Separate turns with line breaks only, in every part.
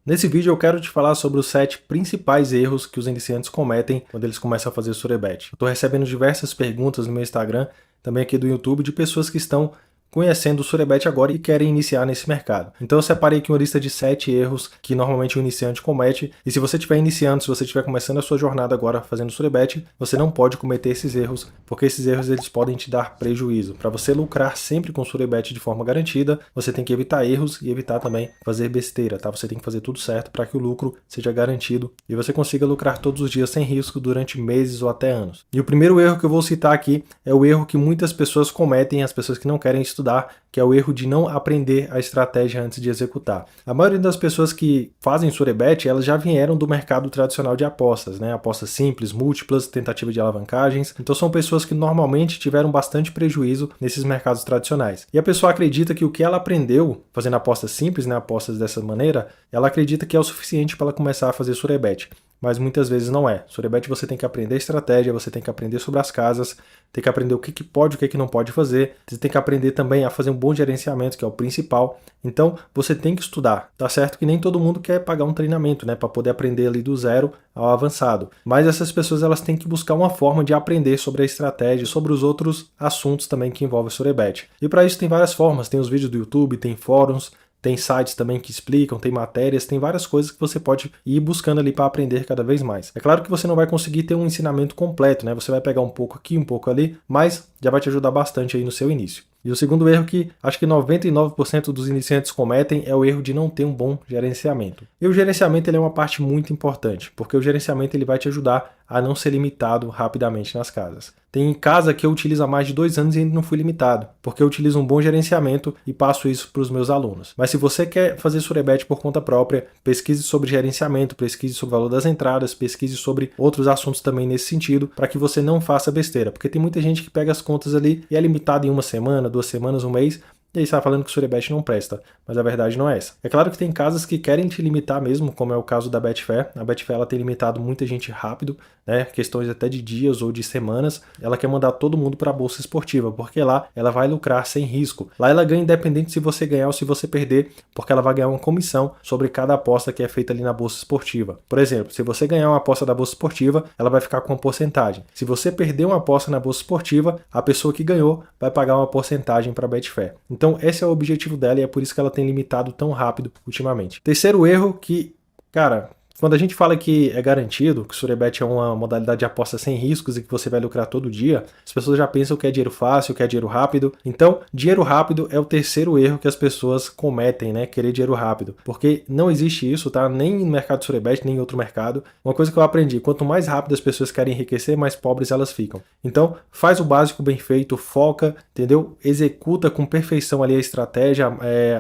Nesse vídeo eu quero te falar sobre os 7 principais erros que os iniciantes cometem quando eles começam a fazer Surebet. Eu estou recebendo diversas perguntas no meu Instagram, também aqui do YouTube, de pessoas que estão conhecendo o Surebet agora e querem iniciar nesse mercado. Então eu separei aqui uma lista de 7 erros que normalmente o iniciante comete, e se você estiver iniciando, se você estiver começando a sua jornada agora fazendo Surebet, você não pode cometer esses erros, porque esses erros eles podem te dar prejuízo. Para você lucrar sempre com o Surebet de forma garantida, você tem que evitar erros e evitar também fazer besteira, tá? Você tem que fazer tudo certo para que o lucro seja garantido e você consiga lucrar todos os dias sem risco durante meses ou até anos. E o primeiro erro que eu vou citar aqui é o erro que muitas pessoas cometem, as pessoas que não querem estudar, que é o erro de não aprender a estratégia antes de executar. A maioria das pessoas que fazem Surebet, elas já vieram do mercado tradicional de apostas, né? Apostas simples, múltiplas, tentativa de alavancagens. Então são pessoas que normalmente tiveram bastante prejuízo nesses mercados tradicionais. E a pessoa acredita que o que ela aprendeu fazendo apostas simples, né, apostas dessa maneira, ela acredita que é o suficiente para ela começar a fazer Surebet. Mas muitas vezes não é. Surebet você tem que aprender estratégia, você tem que aprender sobre as casas, tem que aprender o que pode e o que não pode fazer, você tem que aprender também a fazer um bom gerenciamento, que é o principal. Então você tem que estudar. Tá certo que nem todo mundo quer pagar um treinamento, né, para poder aprender ali do zero ao avançado. Mas essas pessoas elas têm que buscar uma forma de aprender sobre a estratégia, sobre os outros assuntos também que envolvem Surebet. E para isso tem várias formas, tem os vídeos do YouTube, tem fóruns, tem sites também que explicam, tem matérias, tem várias coisas que você pode ir buscando ali para aprender cada vez mais. É claro que você não vai conseguir ter um ensinamento completo, né? Você vai pegar um pouco aqui, um pouco ali, mas já vai te ajudar bastante aí no seu início. E o segundo erro que acho que 99% dos iniciantes cometem é o erro de não ter um bom gerenciamento. E o gerenciamento ele é uma parte muito importante, porque o gerenciamento ele vai te ajudar a não ser limitado rapidamente nas casas. Tem casa que eu utilizo há mais de 2 anos e ainda não fui limitado, porque eu utilizo um bom gerenciamento e passo isso para os meus alunos. Mas se você quer fazer Surebet por conta própria, pesquise sobre gerenciamento, pesquise sobre o valor das entradas, pesquise sobre outros assuntos também nesse sentido, para que você não faça besteira, porque tem muita gente que pega as contas ali e é limitado em 1 semana, 2 semanas, um mês, e aí você está falando que o Surebet não presta, mas a verdade não é essa. É claro que tem casas que querem te limitar mesmo, como é o caso da Betfair. A Betfair ela tem limitado muita gente rápido, né? Questões até de dias ou de semanas. Ela quer mandar todo mundo para a bolsa esportiva, porque lá ela vai lucrar sem risco. Lá ela ganha independente se você ganhar ou se você perder, porque ela vai ganhar uma comissão sobre cada aposta que é feita ali na bolsa esportiva. Por exemplo, se você ganhar uma aposta da bolsa esportiva, ela vai ficar com uma porcentagem. Se você perder uma aposta na bolsa esportiva, a pessoa que ganhou vai pagar uma porcentagem para a Betfair. Então esse é o objetivo dela e é por isso que ela tem limitado tão rápido ultimamente. Terceiro erro que, cara, quando a gente fala que é garantido, que o Surebet é uma modalidade de aposta sem riscos e que você vai lucrar todo dia, as pessoas já pensam que é dinheiro fácil, que é dinheiro rápido. Então, dinheiro rápido é o terceiro erro que as pessoas cometem, né? Querer dinheiro rápido. Porque não existe isso, tá? Nem no mercado de Surebet, nem em outro mercado. Uma coisa que eu aprendi, quanto mais rápido as pessoas querem enriquecer, mais pobres elas ficam. Então, faz o básico bem feito, foca, entendeu? Executa com perfeição ali a estratégia,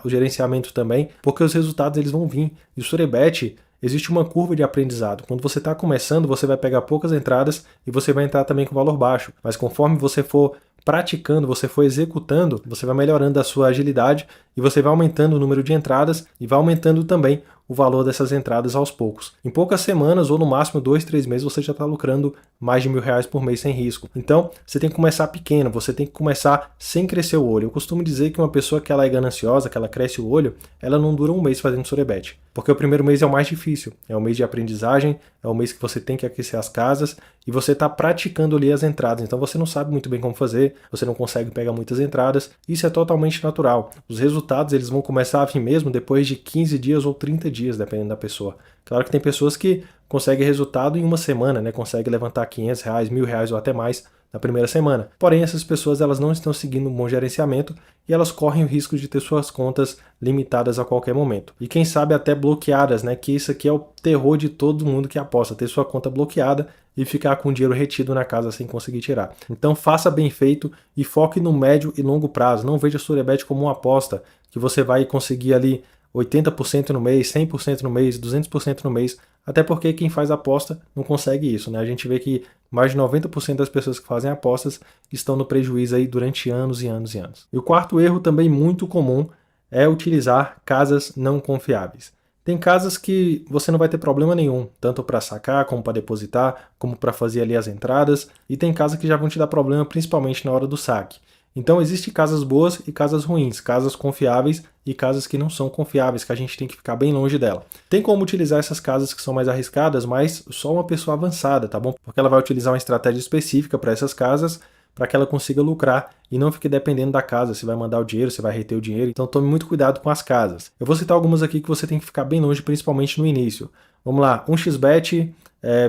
o gerenciamento também, porque os resultados eles vão vir. E o Surebet, existe uma curva de aprendizado. Quando você está começando, você vai pegar poucas entradas e você vai entrar também com valor baixo. Mas conforme você for praticando, você for executando, você vai melhorando a sua agilidade e você vai aumentando o número de entradas e vai aumentando também o valor dessas entradas aos poucos. Em poucas semanas ou no máximo 2, 3 meses você já está lucrando mais de R$ 1.000 por mês sem risco. Então você tem que começar pequeno, você tem que começar sem crescer o olho. Eu costumo dizer que uma pessoa que ela é gananciosa, que ela cresce o olho, ela não dura um mês fazendo Surebet. Porque o primeiro mês é o mais difícil, é o mês de aprendizagem, é o mês que você tem que aquecer as casas e você está praticando ali as entradas. Então você não sabe muito bem como fazer, você não consegue pegar muitas entradas, isso é totalmente natural. Os resultados eles vão começar a vir mesmo depois de 15 dias ou 30 dias, dependendo da pessoa. Claro que tem pessoas que conseguem resultado em 1 semana, né? Conseguem levantar R$ 500, R$ 1.000 ou até mais na primeira semana. Porém, essas pessoas elas não estão seguindo um bom gerenciamento e elas correm o risco de ter suas contas limitadas a qualquer momento. E quem sabe até bloqueadas, né? Que isso aqui é o terror de todo mundo que aposta, ter sua conta bloqueada e ficar com o dinheiro retido na casa sem conseguir tirar. Então faça bem feito e foque no médio e longo prazo. Não veja a Surebet como uma aposta que você vai conseguir ali 80% no mês, 100% no mês, 200% no mês, até porque quem faz aposta não consegue isso, né? A gente vê que mais de 90% das pessoas que fazem apostas estão no prejuízo aí durante anos e anos e anos. E o quarto erro também muito comum é utilizar casas não confiáveis. Tem casas que você não vai ter problema nenhum, tanto para sacar, como para depositar, como para fazer ali as entradas, e tem casas que já vão te dar problema principalmente na hora do saque. Então existem casas boas e casas ruins, casas confiáveis e casas que não são confiáveis, que a gente tem que ficar bem longe dela. Tem como utilizar essas casas que são mais arriscadas, mas só uma pessoa avançada, tá bom? Porque ela vai utilizar uma estratégia específica para essas casas, para que ela consiga lucrar e não fique dependendo da casa, se vai mandar o dinheiro, se vai reter o dinheiro. Então tome muito cuidado com as casas. Eu vou citar algumas aqui que você tem que ficar bem longe, principalmente no início. Vamos lá, 1xBet,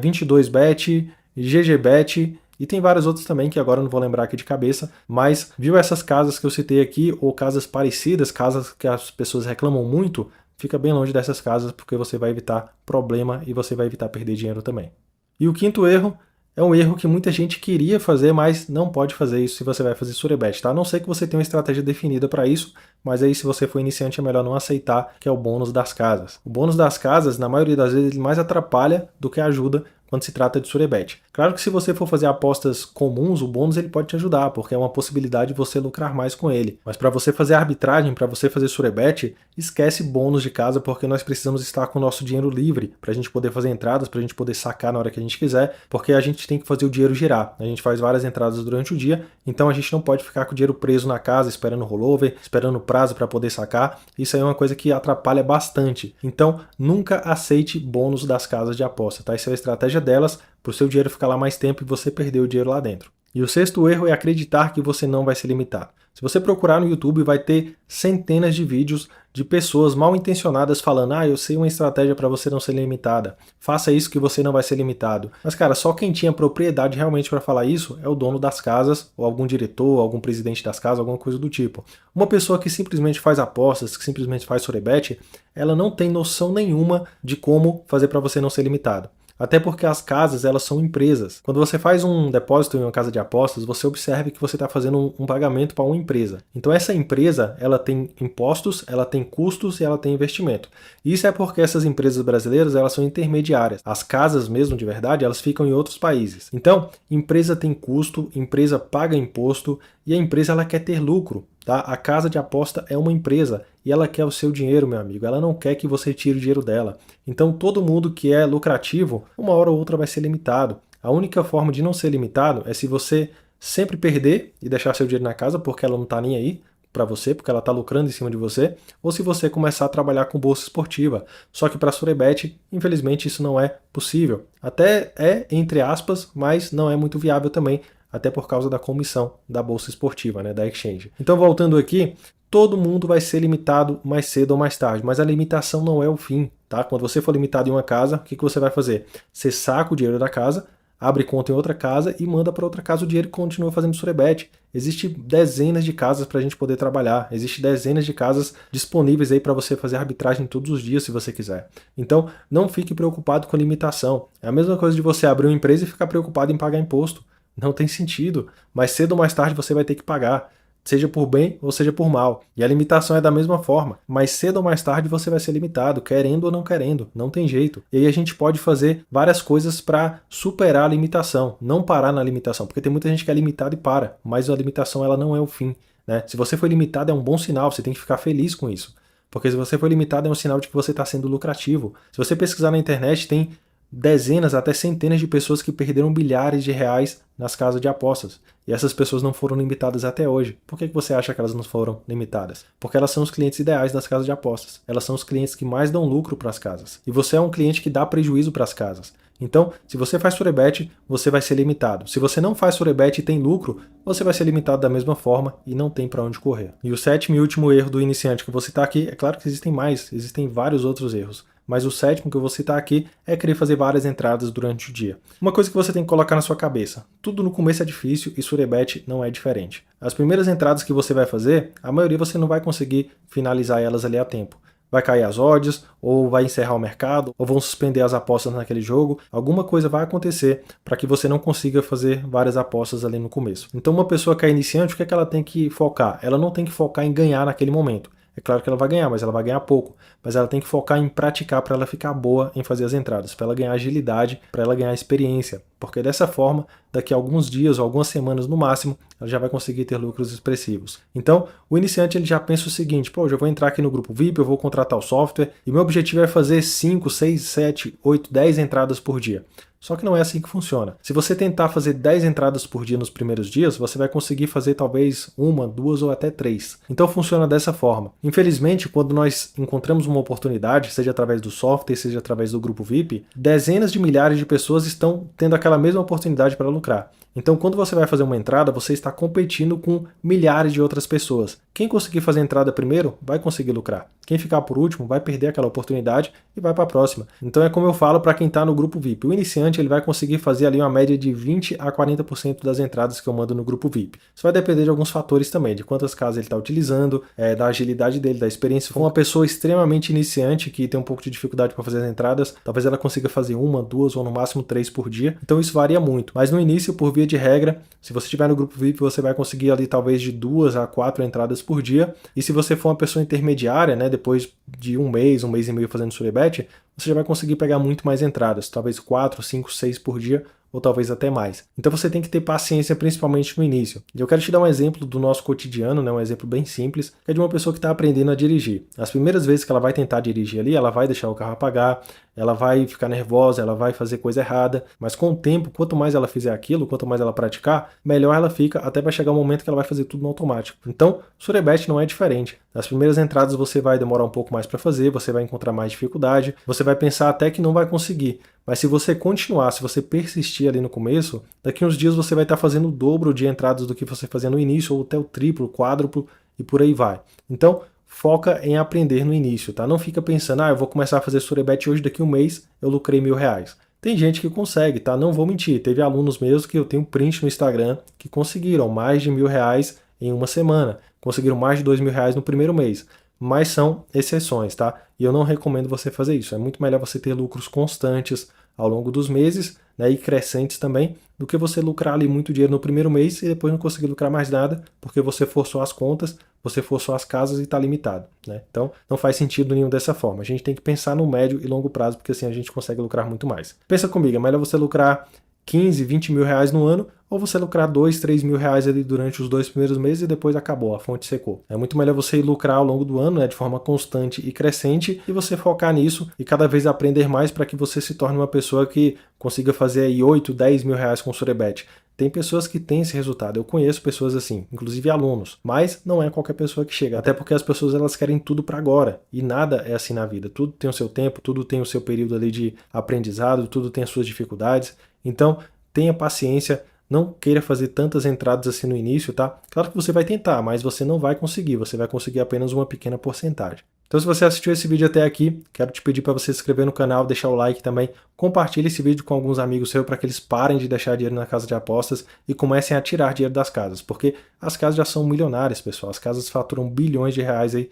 22Bet, GGBet, e tem várias outras também que agora eu não vou lembrar aqui de cabeça, mas viu essas casas que eu citei aqui, ou casas parecidas, casas que as pessoas reclamam muito, fica bem longe dessas casas porque você vai evitar problema e você vai evitar perder dinheiro também. E o quinto erro é um erro que muita gente queria fazer, mas não pode fazer isso se você vai fazer surebet, tá? A não ser que você tenha uma estratégia definida para isso, mas aí se você for iniciante é melhor não aceitar, que é o bônus das casas. O bônus das casas, na maioria das vezes, ele mais atrapalha do que ajuda quando se trata de surebet. Claro que se você for fazer apostas comuns, o bônus ele pode te ajudar, porque é uma possibilidade de você lucrar mais com ele. Mas para você fazer arbitragem, para você fazer surebet, esquece bônus de casa, porque nós precisamos estar com o nosso dinheiro livre, para a gente poder fazer entradas, para a gente poder sacar na hora que a gente quiser, porque a gente tem que fazer o dinheiro girar. A gente faz várias entradas durante o dia, então a gente não pode ficar com o dinheiro preso na casa, esperando o rollover, esperando o prazo para poder sacar. Isso aí é uma coisa que atrapalha bastante. Então, nunca aceite bônus das casas de aposta, tá? Isso é a estratégia delas, para o seu dinheiro ficar lá mais tempo e você perder o dinheiro lá dentro. E o sexto erro é acreditar que você não vai se limitar. Se você procurar no YouTube, vai ter centenas de vídeos de pessoas mal intencionadas falando: ah, eu sei uma estratégia para você não ser limitada, faça isso que você não vai ser limitado. Mas cara, só quem tinha propriedade realmente para falar isso é o dono das casas, ou algum diretor, algum presidente das casas, alguma coisa do tipo. Uma pessoa que simplesmente faz apostas, que simplesmente faz surebet, ela não tem noção nenhuma de como fazer para você não ser limitado. Até porque as casas, elas são empresas. Quando você faz um depósito em uma casa de apostas, você observa que você está fazendo um pagamento para uma empresa. Então essa empresa, ela tem impostos, ela tem custos e ela tem investimento. Isso é porque essas empresas brasileiras, elas são intermediárias. As casas mesmo, de verdade, elas ficam em outros países. Então, empresa tem custo, empresa paga imposto e a empresa ela quer ter lucro. Tá? A casa de aposta é uma empresa e ela quer o seu dinheiro, meu amigo. Ela não quer que você tire o dinheiro dela. Então todo mundo que é lucrativo, uma hora ou outra vai ser limitado. A única forma de não ser limitado é se você sempre perder e deixar seu dinheiro na casa porque ela não está nem aí para você, porque ela está lucrando em cima de você, ou se você começar a trabalhar com bolsa esportiva. Só que para surebet, infelizmente, isso não é possível. Até é, entre aspas, mas não é muito viável também, até por causa da comissão da bolsa esportiva, né, da exchange. Então, voltando aqui, todo mundo vai ser limitado mais cedo ou mais tarde, mas a limitação não é o fim, tá? Quando você for limitado em uma casa, o que você vai fazer? Você saca o dinheiro da casa, abre conta em outra casa e manda para outra casa o dinheiro e continua fazendo surebet. Existem dezenas de casas para a gente poder trabalhar, existem dezenas de casas disponíveis aí para você fazer arbitragem todos os dias se você quiser. Então, não fique preocupado com a limitação. É a mesma coisa de você abrir uma empresa e ficar preocupado em pagar imposto. Não tem sentido, mas cedo ou mais tarde você vai ter que pagar, seja por bem ou seja por mal. E a limitação é da mesma forma, mas cedo ou mais tarde você vai ser limitado, querendo ou não querendo, não tem jeito. E aí a gente pode fazer várias coisas para superar a limitação, não parar na limitação, porque tem muita gente que é limitada e para, mas a limitação ela não é o fim, né? Se você foi limitado é um bom sinal, você tem que ficar feliz com isso, porque se você foi limitado é um sinal de que você está sendo lucrativo. Se você pesquisar na internet, tem dezenas, até centenas de pessoas que perderam bilhares de reais nas casas de apostas. E essas pessoas não foram limitadas até hoje. Por que você acha que elas não foram limitadas? Porque elas são os clientes ideais das casas de apostas. Elas são os clientes que mais dão lucro para as casas. E você é um cliente que dá prejuízo para as casas. Então, se você faz surebet, você vai ser limitado. Se você não faz surebet e tem lucro, você vai ser limitado da mesma forma e não tem para onde correr. E o sétimo e último erro do iniciante que eu vou citar aqui, é claro que existem mais, existem vários outros erros. Mas o sétimo que eu vou citar aqui é querer fazer várias entradas durante o dia. Uma coisa que você tem que colocar na sua cabeça, tudo no começo é difícil e surebet não é diferente. As primeiras entradas que você vai fazer, a maioria você não vai conseguir finalizar elas ali a tempo. Vai cair as odds, ou vai encerrar o mercado, ou vão suspender as apostas naquele jogo. Alguma coisa vai acontecer para que você não consiga fazer várias apostas ali no começo. Então uma pessoa que é iniciante, o que é que ela tem que focar? Ela não tem que focar em ganhar naquele momento. É claro que ela vai ganhar, mas ela vai ganhar pouco. Mas ela tem que focar em praticar para ela ficar boa em fazer as entradas, para ela ganhar agilidade, para ela ganhar experiência. porque dessa forma, daqui a alguns dias ou algumas semanas no máximo, ela já vai conseguir ter lucros expressivos. Então, o iniciante ele já pensa o seguinte, pô, eu vou entrar aqui no grupo VIP, eu vou contratar o software e meu objetivo é fazer 5, 6, 7, 8, 10 entradas por dia. Só que não é assim que funciona. Se você tentar fazer 10 entradas por dia nos primeiros dias, você vai conseguir fazer talvez 1, 2 ou até 3. Então funciona dessa forma. Infelizmente, quando nós encontramos uma oportunidade, seja através do software, seja através do grupo VIP, dezenas de milhares de pessoas estão tendo aquela mesma oportunidade para lucrar. Então, quando você vai fazer uma entrada, você está competindo com milhares de outras pessoas. Quem conseguir fazer a entrada primeiro, vai conseguir lucrar. Quem ficar por último, vai perder aquela oportunidade e vai para a próxima. Então, é como eu falo para quem está no grupo VIP. O iniciante ele vai conseguir fazer ali uma média de 20 a 40% das entradas que eu mando no grupo VIP. Isso vai depender de alguns fatores também, de quantas casas ele está utilizando, da agilidade dele, da experiência. Se for uma pessoa extremamente iniciante, que tem um pouco de dificuldade para fazer as entradas, talvez ela consiga fazer 1, 2 ou no máximo 3 por dia. Então, isso varia muito. Mas no início, por via de regra, se você estiver no grupo VIP, você vai conseguir ali talvez de 2 a 4 entradas por dia. E se você for uma pessoa intermediária, né, depois de um mês e meio fazendo Surebet, você já vai conseguir pegar muito mais entradas, talvez 4, 5, 6 por dia, ou talvez até mais. Então você tem que ter paciência, principalmente no início. E eu quero te dar um exemplo do nosso cotidiano, né, um exemplo bem simples, que é de uma pessoa que está aprendendo a dirigir. As primeiras vezes que ela vai tentar dirigir ali, ela vai deixar o carro apagar, ela vai ficar nervosa, ela vai fazer coisa errada, mas com o tempo, quanto mais ela fizer aquilo, quanto mais ela praticar, melhor ela fica, até vai chegar um momento que ela vai fazer tudo no automático. Então, Surebet não é diferente. Nas primeiras entradas você vai demorar um pouco mais para fazer, você vai encontrar mais dificuldade, você vai pensar até que não vai conseguir. Mas se você continuar, se você persistir ali no começo, daqui uns dias você vai estar fazendo o dobro de entradas do que você fazia no início, ou até o triplo, quádruplo, e por aí vai. Então, foca em aprender no início, tá? Não fica pensando, eu vou começar a fazer Surebet hoje, daqui um mês eu lucrei R$1.000. Tem gente que consegue, tá? Não vou mentir, teve alunos meus que eu tenho print no Instagram que conseguiram mais de R$1.000 em uma semana, conseguiram mais de R$2.000 no primeiro mês. Mas são exceções, tá? E eu não recomendo você fazer isso. É muito melhor você ter lucros constantes ao longo dos meses, né, e crescentes também, do que você lucrar ali muito dinheiro no primeiro mês e depois não conseguir lucrar mais nada, porque você forçou as contas, você forçou as casas e está limitado, né? Então, não faz sentido nenhum dessa forma. A gente tem que pensar no médio e longo prazo, porque assim a gente consegue lucrar muito mais. Pensa comigo, é melhor você lucrar 15, 20 mil reais no ano, ou você lucrar 2, 3 mil reais ali durante os 2 primeiros meses e depois acabou, a fonte secou. É muito melhor você lucrar ao longo do ano, né, de forma constante e crescente, e você focar nisso e cada vez aprender mais para que você se torne uma pessoa que consiga fazer aí 8, 10 mil reais com Surebet. Tem pessoas que têm esse resultado, eu conheço pessoas assim, inclusive alunos, mas não é qualquer pessoa que chega, até porque as pessoas elas querem tudo para agora, e nada é assim na vida, tudo tem o seu tempo, tudo tem o seu período ali de aprendizado, tudo tem as suas dificuldades, então tenha paciência, não queira fazer tantas entradas assim no início, tá? Claro que você vai tentar, mas você não vai conseguir, você vai conseguir apenas uma pequena porcentagem. Então se você assistiu esse vídeo até aqui, quero te pedir para você se inscrever no canal, deixar o like também, compartilhe esse vídeo com alguns amigos seus para que eles parem de deixar dinheiro na casa de apostas e comecem a tirar dinheiro das casas, porque as casas já são milionárias, pessoal, as casas faturam bilhões de reais aí,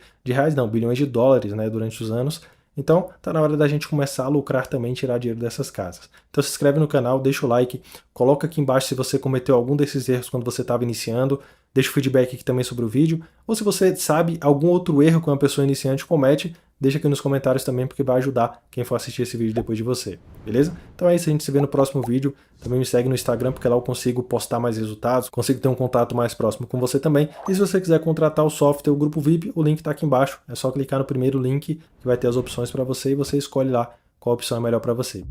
bilhões de dólares, né, durante os anos. Então, tá na hora da gente começar a lucrar também e tirar dinheiro dessas casas. Então se inscreve no canal, deixa o like, coloca aqui embaixo se você cometeu algum desses erros quando você estava iniciando, deixa o feedback aqui também sobre o vídeo, ou se você sabe algum outro erro que uma pessoa iniciante comete, deixa aqui nos comentários também, porque vai ajudar quem for assistir esse vídeo depois de você, beleza? Então é isso, a gente se vê no próximo vídeo. Também me segue no Instagram, porque lá eu consigo postar mais resultados, consigo ter um contato mais próximo com você também. E se você quiser contratar o software, o Grupo VIP, o link está aqui embaixo. É só clicar no primeiro link, que vai ter as opções para você, e você escolhe lá qual opção é melhor para você.